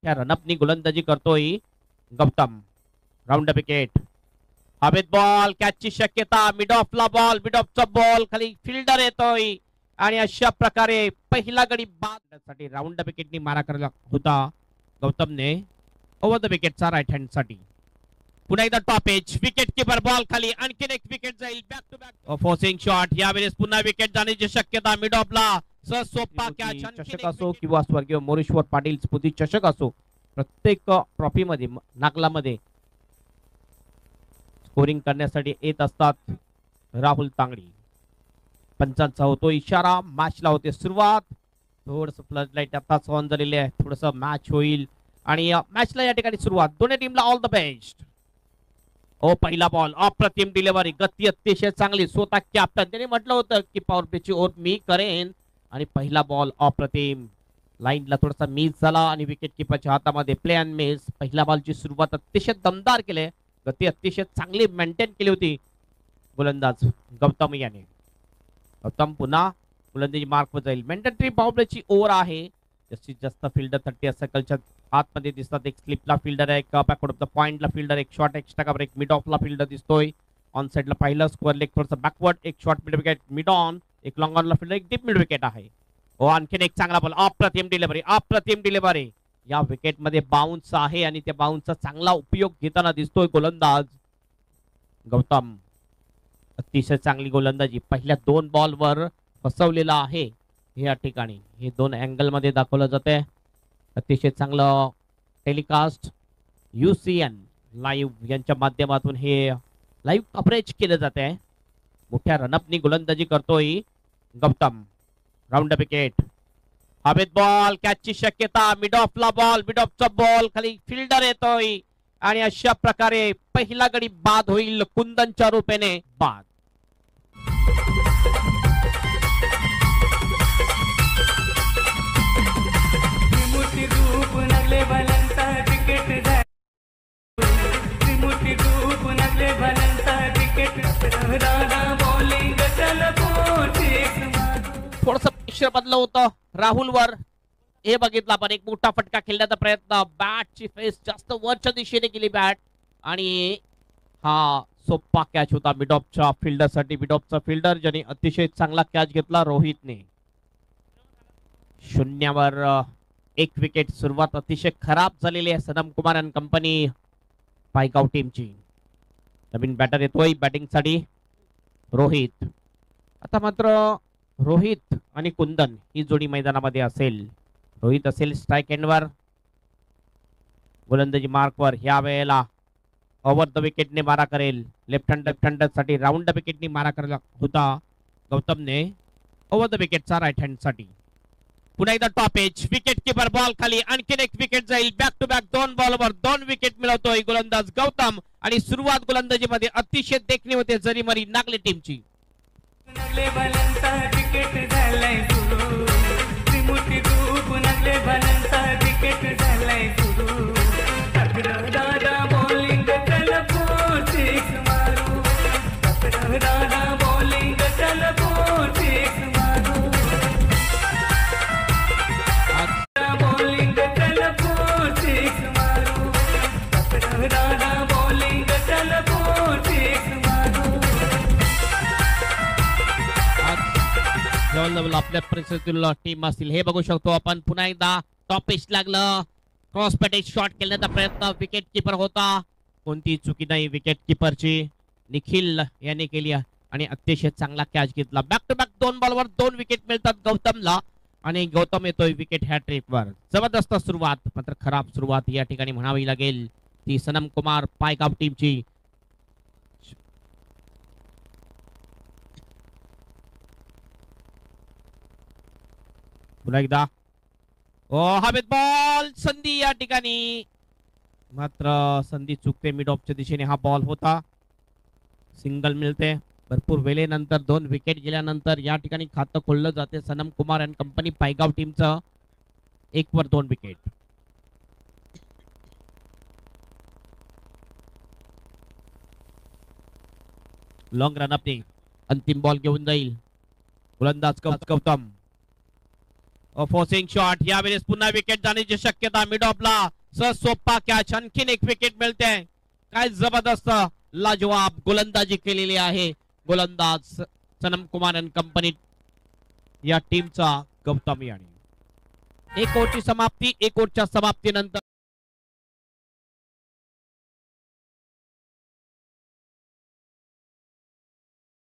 मोठ्या रनअपनी गोलंदाजी करतोय गौतम. Round wicket. हवेत बॉल, कॅचची शक्यता, मिड ऑफला बॉल, मिड ऑफचा बॉल, खाली फिल्डर येतोय आणि अशा प्रकारे पहिला गडी बाद साठी राऊंड विकेटनी मारा करायला होता गौतमने. ओव्हर द विकेटचा राईट हँड साठी. पुन्हा एकदा top edge, wicket keeper, ball खाली, आणखी एक विकेट जाईल. Back to back forcing shot, यावेळेस पुन्हा विकेट जाण्याची शक्यता. मिड ऑफला सहज सोपा कॅच. चषक असो किंवा स्वर्गीय मोरेश्वर पाटील स्मृती चषक असो, प्रत्येक ट्रॉफी मध्ये नागलामध्ये स्कोरिंग करण्यासाठी येत असतात राहुल तांगडी. पंचांचा होतो इशारा, मॅचला होते सुरुवात. थोडस फ्लड लाईट आताच ऑन झालेले आहे, थोडस मॅच होईल आणि मॅचला या ठिकाणी सुरुवात. दोन्ही टीमला ऑल द बेस्ट. ओ पहिला बॉल, अप्रतिम डिलिव्हरी, गती अतिशय चांगली. स्वतः कॅप्टन त्याने म्हटलं होतं की पॉवर प्लेची ओव्हर मी करेन आणि पहिला बॉल अप्रतिम. लाईनला थोडासा मिस झाला आणि विकेट किपरच्या हातामध्ये प्ले अँड मिस. पहिल्या बॉलची सुरुवात अतिशय दमदार केली, गती अतिशय चांगली मेंटेन केली होती गोलंदाज गौतम याने. गौतम पुन्हा गोलंदाजी मार्कवर जाईल. मेंटेनरी पॉवर प्लेची ओव्हर आहे. जास्तीत जास्त फिल्डर 30 सर्कलच्या आतमध्ये दिसतात. एक स्लिपला फिल्डर आहे, एक बॅकवर्ड ऑफ द पॉइंटला फिल्डर, एक शॉर्ट एक्स्ट्रा कव्हर, एक मिड ऑफला फिल्डर दिसतोय. ऑन साइडला पहिला स्क्वेअर लेग थोडंसं बॅकवर्ड, एक short mid wicket mid on, एक लॉंग ऑनला फिल्डर, एक डीप मिड विकेट आहे. हो आणखीन एक चांगला बॉल, अप्रतिम डिलिव्हरी, अप्रतिम डिलिव्हरी. या विकेट मध्ये बाउन्स आहे आणि त्या बाउन्सचा चांगला उपयोग घेताना दिसतोय गोलंदाज गौतम. अतिशय चांगली गोलंदाजी. पहिल्या 2 बॉलवर फसवलेला आहे या ठिकाणी. हे 2 अँगल मध्ये दाखवलं जाते. अतिशय चांगलं टेलिकास्ट UCN लाईव्ह यांच्या माध्यमातून हे लाईव्ह कव्हरेज केलं जात आहे. मोठ्या रनअपनी गोलंदाजी करतोय गौतम. Round wicket. हवेत बॉल, कॅचची शक्यता, मिड ऑफला बॉल, मिड ऑफचा बॉल, खाली फिल्डर येतोय आणि अशा प्रकारे पहिला गडी बाद होईल. कुंदनच्या रूपेने बाद. थोडस प्रेशर बदल होतं राहुलवर, हे बघितलं आपण. एक मोठा फटका खेळण्याचा प्रयत्न, बॅटची फेस जास्त वरच्या दिशेने गेली बॅट आणि हा सोपा कॅच होता मिड ऑफच्या फिल्डर साठी. मिड ऑफचा फिल्डर ज्याने अतिशय चांगला कॅच घेतला रोहितने. 0वर 1 विकेट. सुरुवात अतिशय खराब झालेली आहे सनम कुमार अँड कंपनी पायगाव टीमची. नवीन बॅटर येतोय बॅटिंग साठी रोहित. आता मात्र रोहित आणि कुंदन ही जोडी मैदानामध्ये असेल. रोहित असेल स्ट्राईक एंडवर, गोलंदाजी मार्कवर. ह्या वेळेला ओव्हर द विकेटने मारा करेल. लेफ्ट हँड साठी राऊंड विकेटने मारा करायला होता गौतमने. ओव्हर द विकेटचा राईट हँड साठी. पुन्हा एकदा top edge, wicket keeper, ball खाली, आणखीन एक विकेट जाईल. बॅक टू बॅक 2 बॉलवर 2 विकेट मिळवतोय गोलंदाज गौतम आणि सुरुवात गोलंदाजीमध्ये अतिशय देखणी होते जरीमरी नागले टीमची. आपल्या परिस्थितीतील टीम असतील हे बघू शकतो आपण. पुन्हा एकदा टॉप पिच लागलं, क्रॉस पॅटेज शॉट खेळण्याचा प्रयत्न, विकेट किपर होता. कोणती चुकी नाही विकेट किपरची, निखिल यांनी केली आणि अतिशय चांगला कॅच घेतला. बॅक टू बॅक 2 बॉलवर 2 विकेट मिळतात गौतमला आणि गौतम येतोय विकेट हॅट्रिकवर. जबरदस्त सुरुवात, मात्र खराब सुरुवात या ठिकाणी म्हणावी लागेल ती सनम कुमार पायगाव टीमची. पुन्हा एकदा हवेत बॉल, संधी या ठिकाणी, मात्र संधी चुकते. मिड ऑफच्या दिशेने हा बॉल होता. सिंगल मिळते. भरपूर वेळेनंतर 2 विकेट गेल्यानंतर या ठिकाणी खातं खोललं जाते सनम कुमार अँड कंपनी पायगाव टीमचं. 1 वर 2 विकेट. लॉंग रन अप अंतिम बॉल घेऊन जाईल गोलंदाज गौतम. फोर्सिंग शॉट, यावेळेस पुन्हा विकेट जाण्याची शक्यता. मिड ऑफला सोपा कॅच, आणखीन एक विकेट मिळते. काय जबरदस्त लाजवाब गोलंदाजी केलेली आहे गोलंदाज सनम कुमार अँड कंपनी या टीमचा गौतम यानी. एक ओव्हरची समाप्ती. एक ओव्हरच्या समाप्तीनंतर